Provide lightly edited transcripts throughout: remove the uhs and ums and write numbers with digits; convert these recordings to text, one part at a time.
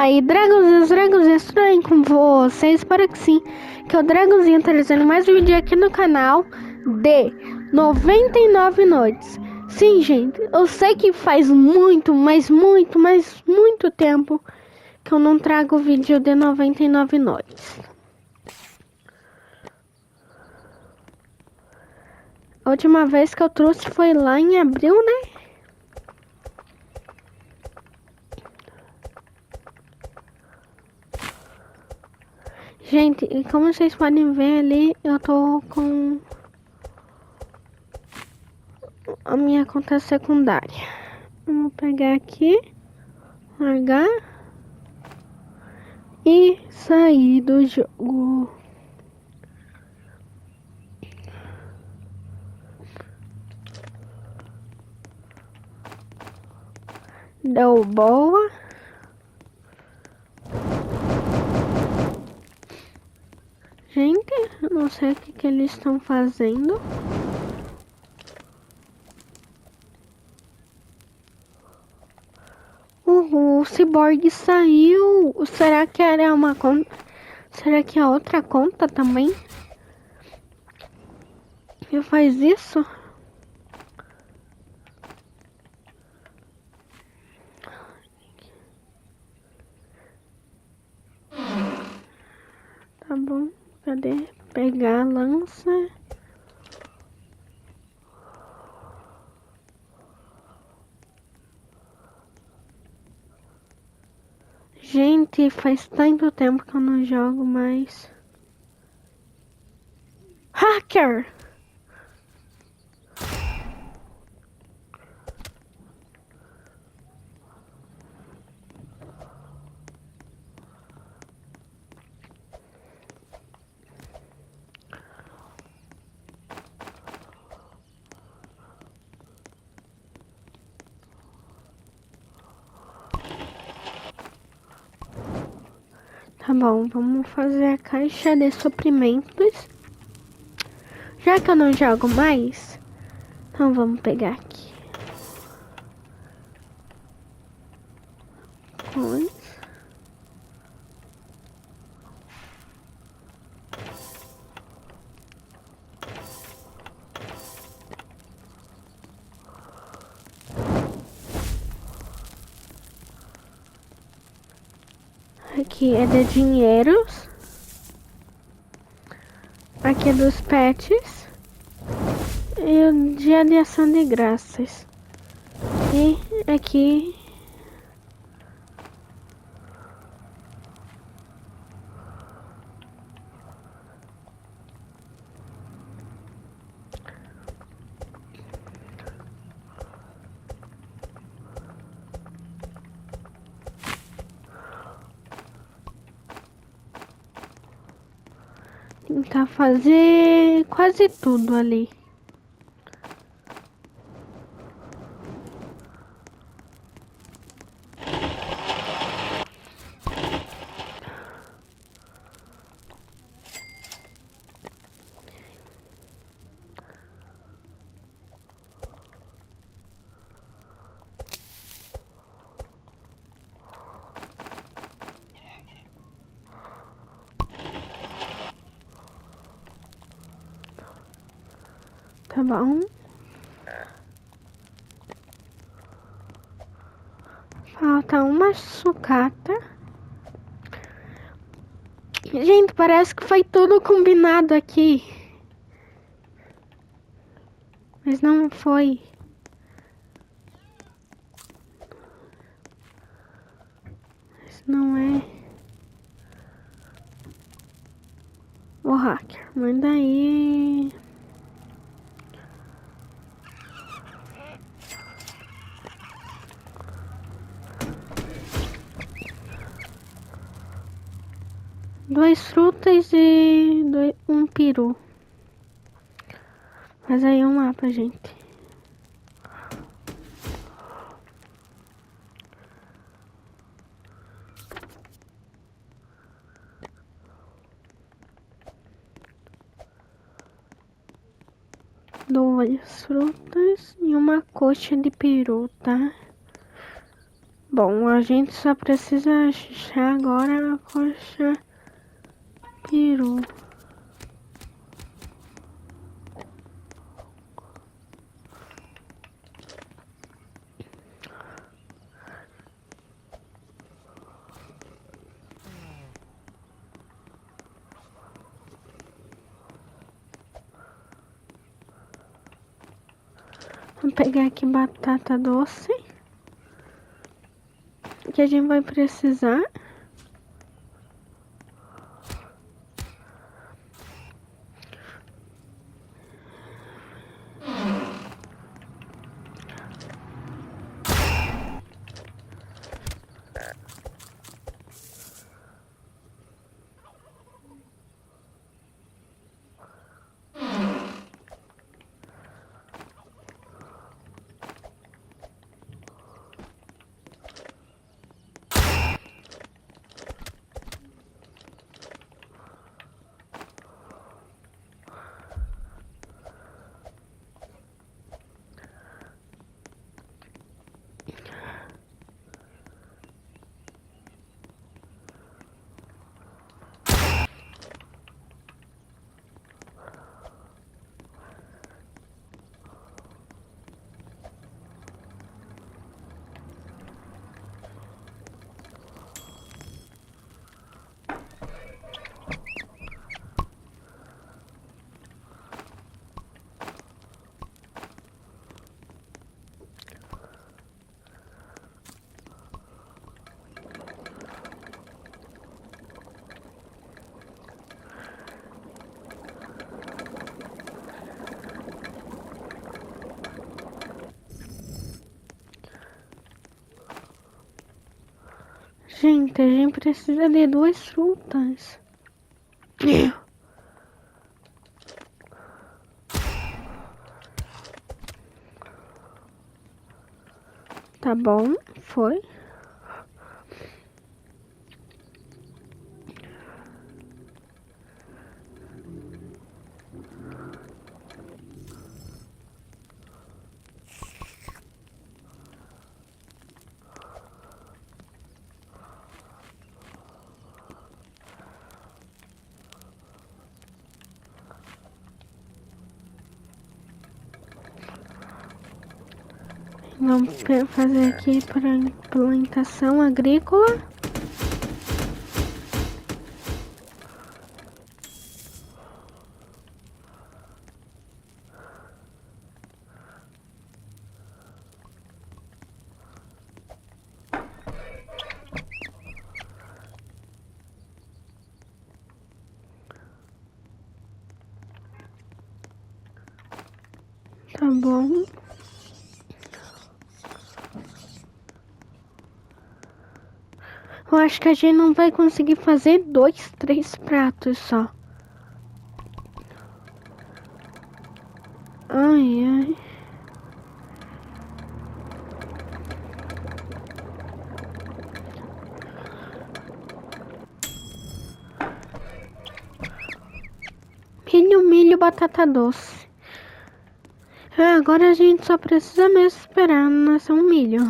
aí, Dragões, tudo bem com vocês? Espero que sim. Que é o Dragãozinho trazendo mais um vídeo aqui no canal de 99 noites. Sim, gente, eu sei que faz muito tempo que eu não trago vídeo de 99 noites. A última vez que eu trouxe foi lá em abril, né? Gente, e como vocês podem ver ali, eu tô com a minha conta secundária. Vamos pegar aqui, largar e sair do jogo. Deu boa. Gente, eu não sei o que eles estão fazendo. O Cyborg saiu. Será que era uma conta? Será que é outra conta também? Que faz isso? Tá bom. Cadê? Pegar a lança. Gente, faz tanto tempo que eu não jogo mais. Hacker! Tá bom, vamos fazer a caixa de suprimentos. Já que eu não jogo mais, então vamos pegar aqui. Coisa. Aqui é de dinheiros. Aqui é dos pets. E o dia de ação de graças. E aqui tentar fazer quase tudo ali. Tá bom? Falta uma sucata. Gente, parece que foi tudo combinado aqui. Mas não foi. Mas não é. O hacker, manda aí. Duas frutas e um peru. Mas aí é um mapa, gente. Duas frutas e uma coxa de peru, tá? Bom, a gente só precisa achar agora a coxa peru. Vou pegar aqui batata doce, que a gente vai precisar. Gente, a gente precisa de 2 frutas. Tá bom, foi. Vamos fazer aqui para implementação agrícola. Tá bom. Eu acho que a gente não vai conseguir fazer 2, 3 pratos só. Ai, ai. Milho, batata doce. Agora a gente só precisa mesmo esperar nascer um milho.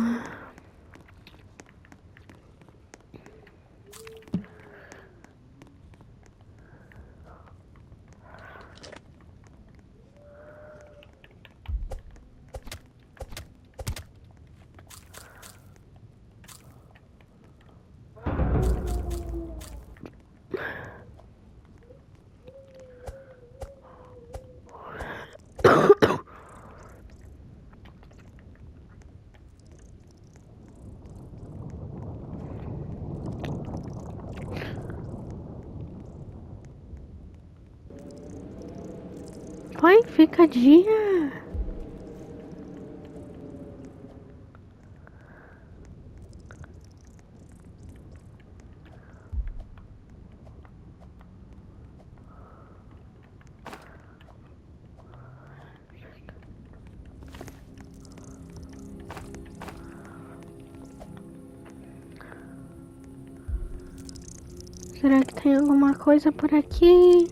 Vai, fica dia. Será que tem alguma coisa por aqui?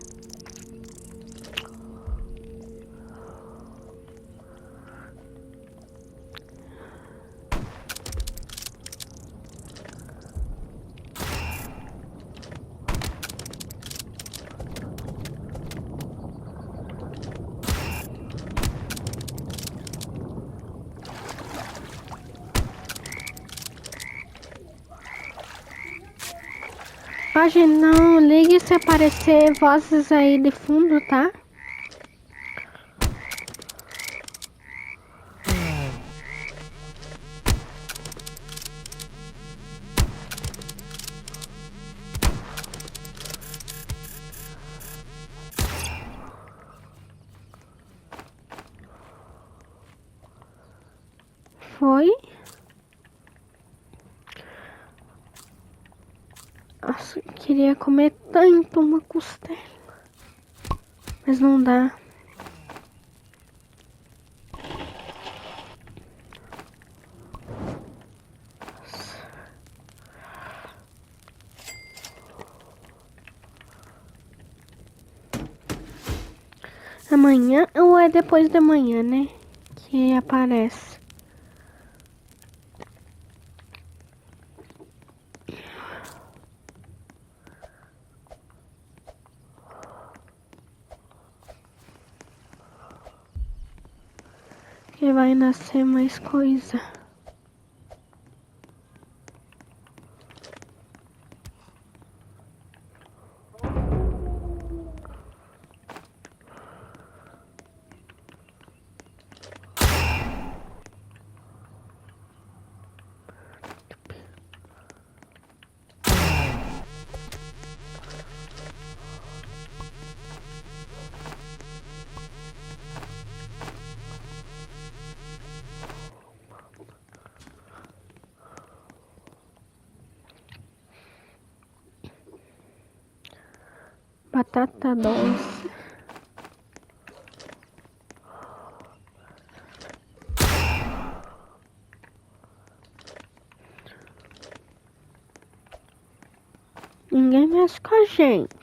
Pode não, ligue se aparecer vozes aí de fundo, tá? Foi? Nossa, eu queria comer tanto uma costela, mas não dá. Amanhã ou é depois da manhã, né? Que aparece. Que vai nascer mais coisa. Batata doce. Ninguém mexe com a gente.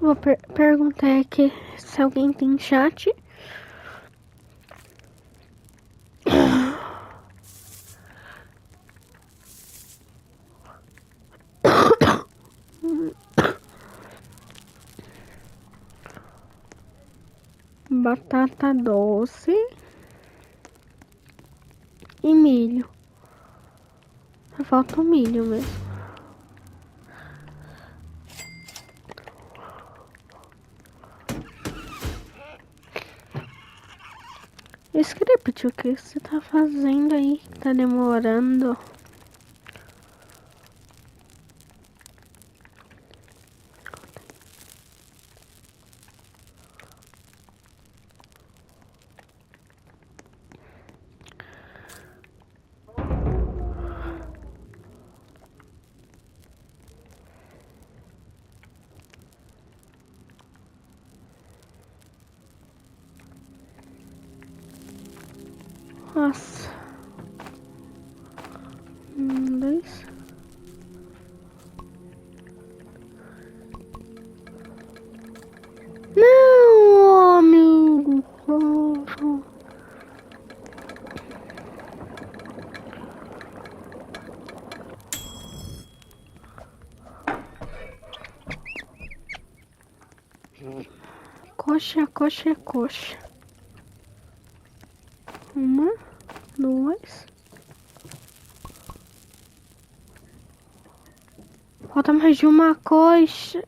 Vou perguntar aqui se alguém tem chat. Batata doce e milho. Só falta o milho mesmo. Script, o que você tá fazendo aí? Tá demorando. Nossa. 2. Não, amigo. Coxa, coxa, coxa. 1, 2. Falta mais de uma coxa.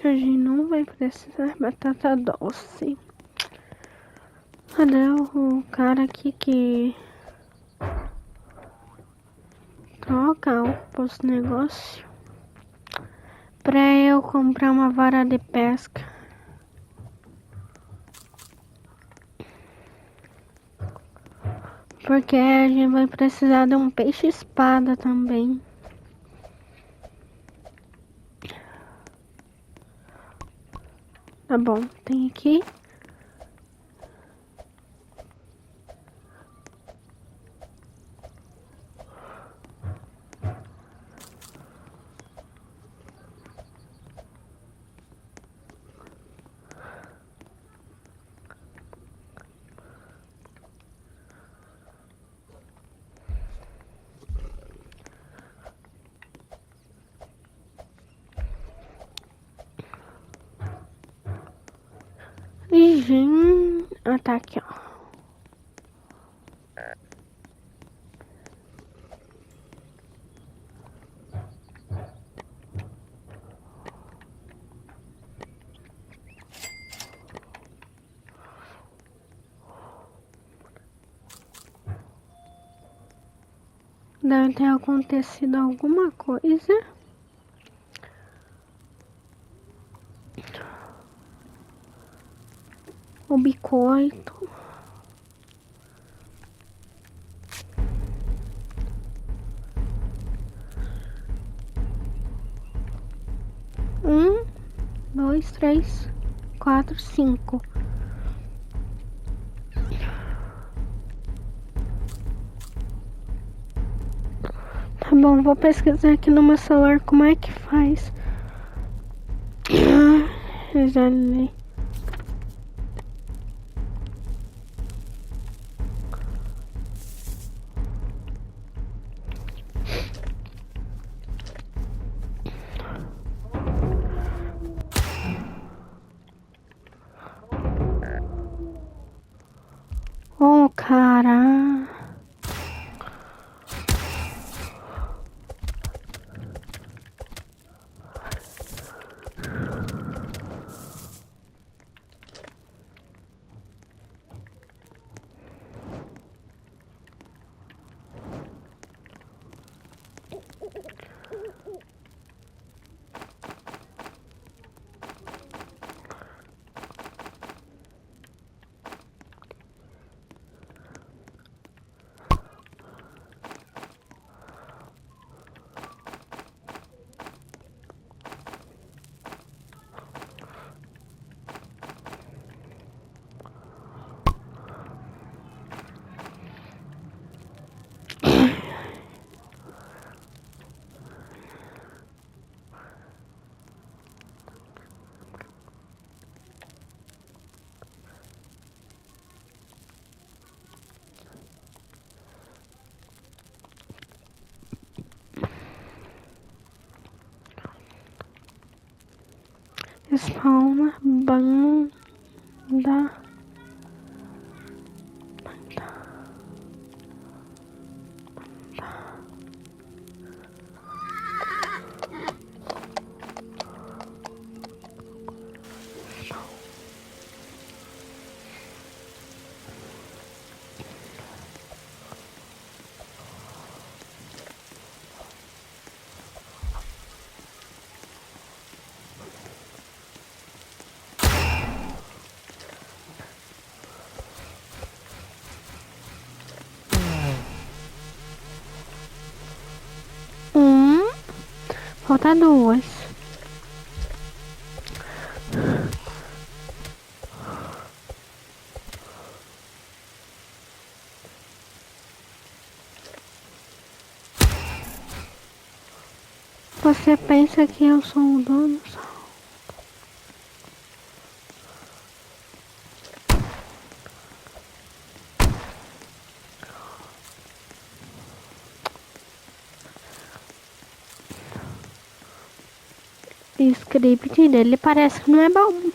a gente não vai precisar batata doce. Cadê o cara aqui que troca os negócios pra eu comprar uma vara de pesca? Porque a gente vai precisar de um peixe-espada também. Tá bom, tem aqui. E, gente... Ah, tá aqui, ó. Deve ter acontecido alguma coisa. O biscoito. Um, dois, três, quatro, cinco. Tá bom, vou pesquisar aqui no meu celular como é que faz. Eu já li. Oh, cara. Spawna, banda. Falta duas. Você pensa que eu sou o dono? O script dele parece que não é bom.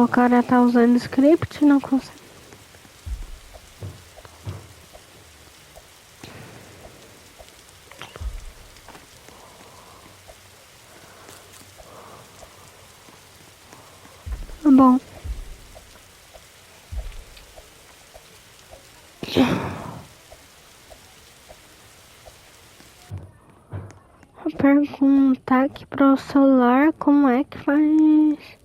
O cara tá usando script e não consegue. Vou perguntar aqui pro celular como é que faz.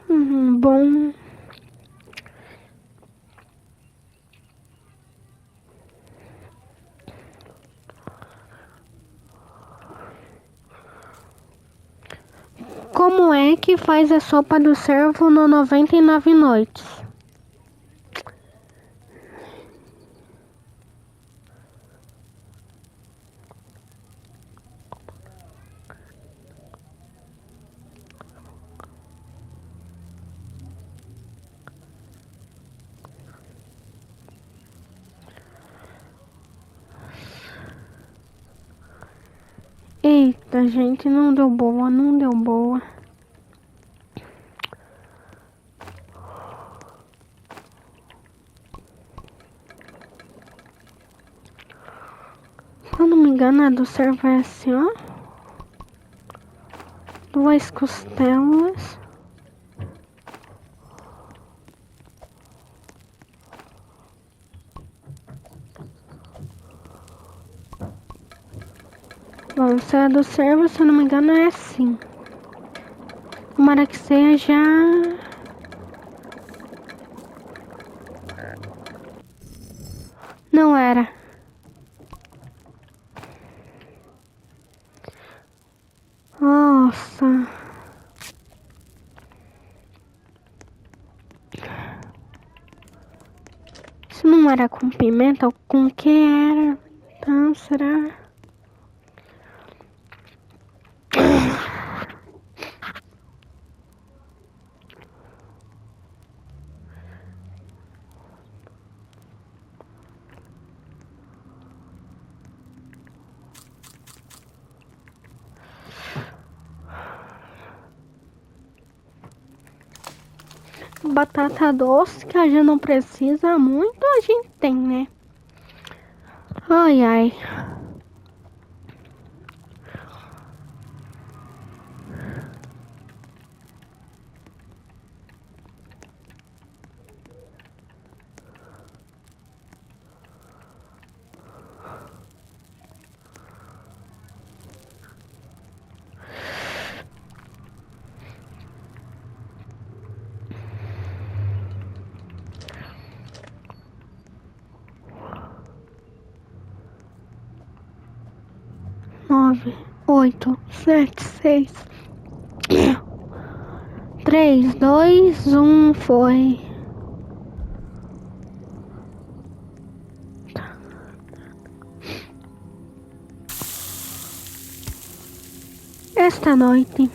Bom. Como é que faz a sopa do cervo no 99 noites? Eita, gente, não deu boa, não deu boa. Se eu não me engano, a do cervo é assim, ó. 2 costelas. Bom, se é do cervo, se eu não me engano, é assim. Tomara que seja. Não era. Nossa. Isso não era com pimenta? Com que era? Então, será? Batata doce, que a gente não precisa muito, a gente tem, né? Ai, ai. Nove, oito, sete, seis, três, dois, um, foi. Esta noite.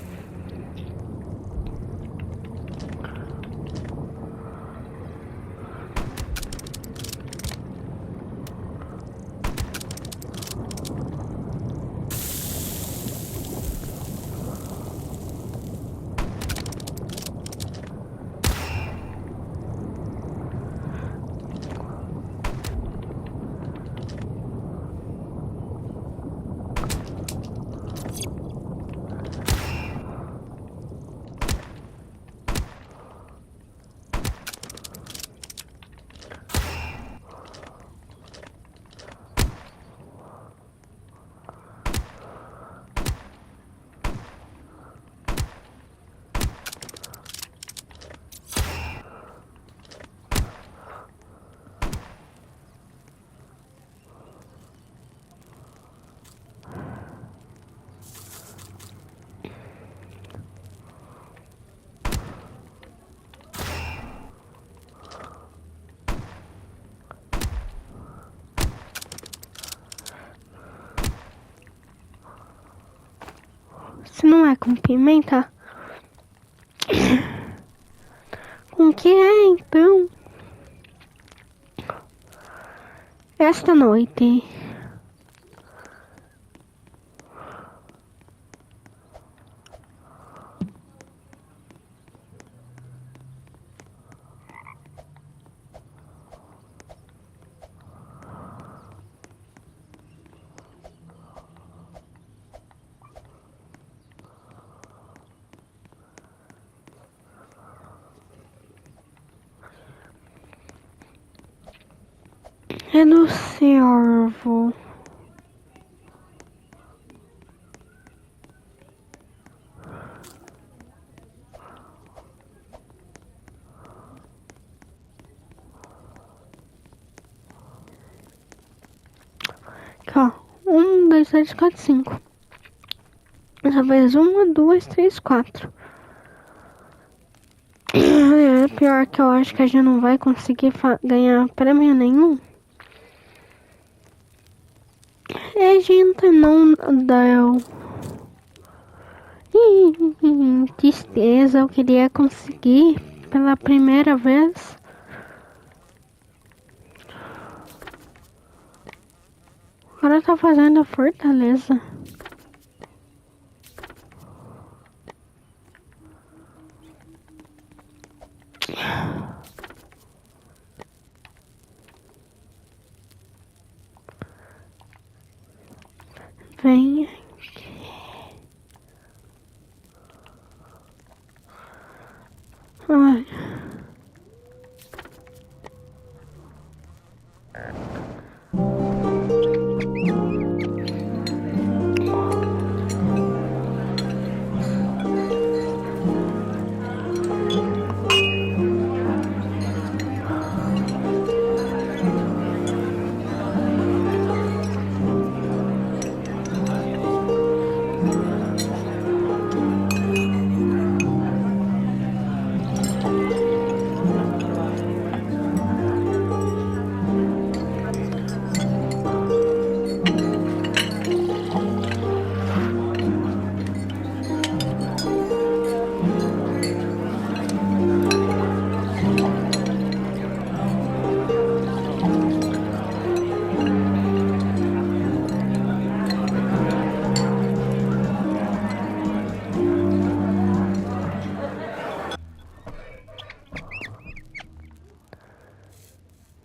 Se não é com pimenta, com que é então? Esta noite. É do servo. Aqui, ó. 1, 2, 3, 4, 5. Dessa vez 1, 2, 3, 4. É pior que eu acho que a gente não vai conseguir ganhar prêmio nenhum. A gente não deu. Tristeza, eu queria conseguir pela primeira vez. Agora tá fazendo a fortaleza. Vem aqui. Ai.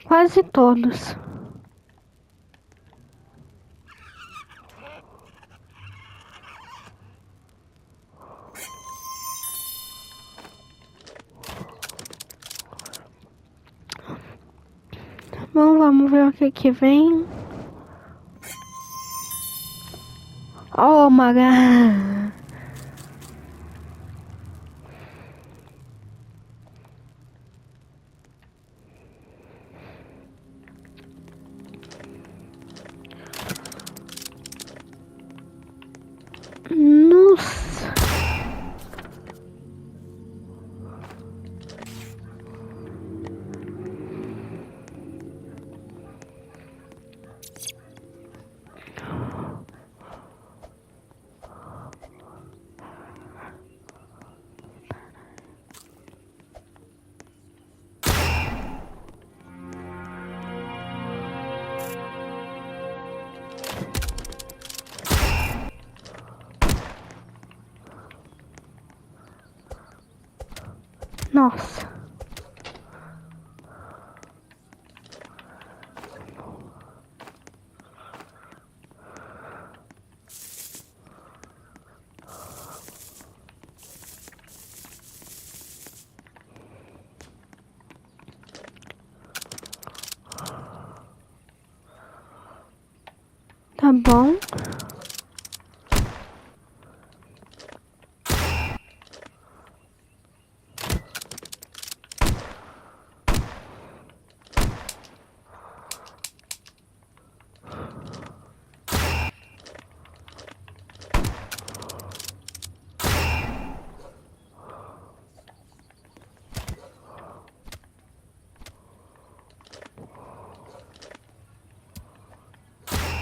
Quase todos. Bom, vamos ver o que vem. Oh my god. Nossa. Nossa. Tá bom.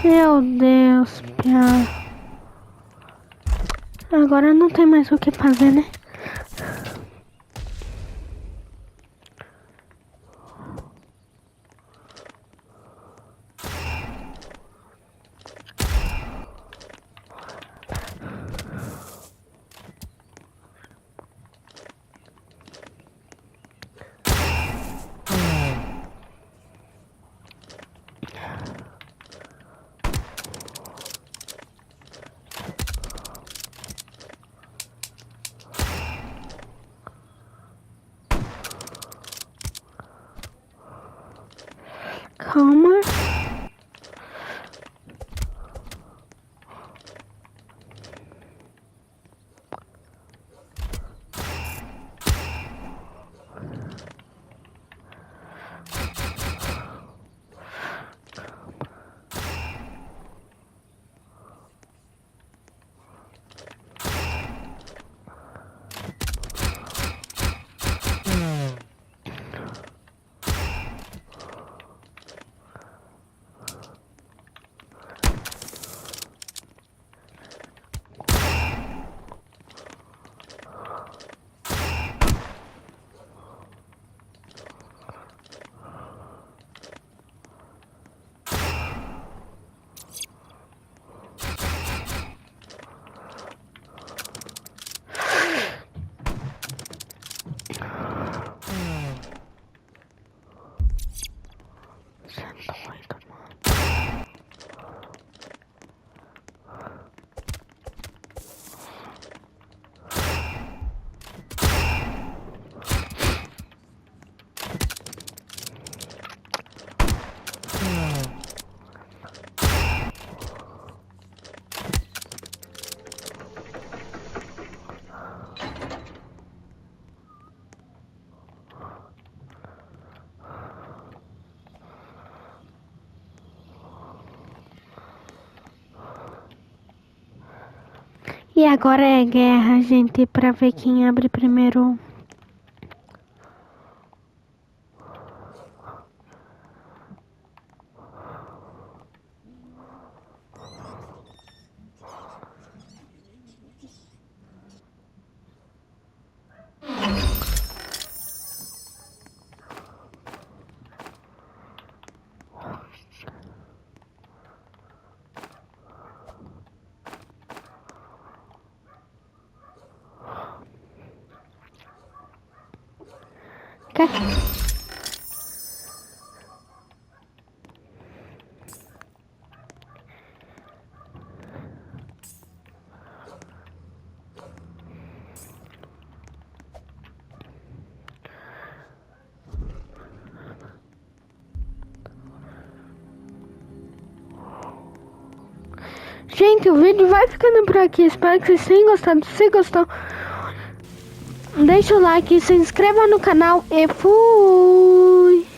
Meu Deus, Pia. Agora não tem mais o que fazer, né? Calma. E agora é guerra, gente, pra ver quem abre primeiro. Gente, o vídeo vai ficando por aqui. Espero que vocês tenham gostado. Se gostou, deixa o like, se inscreva no canal e fui!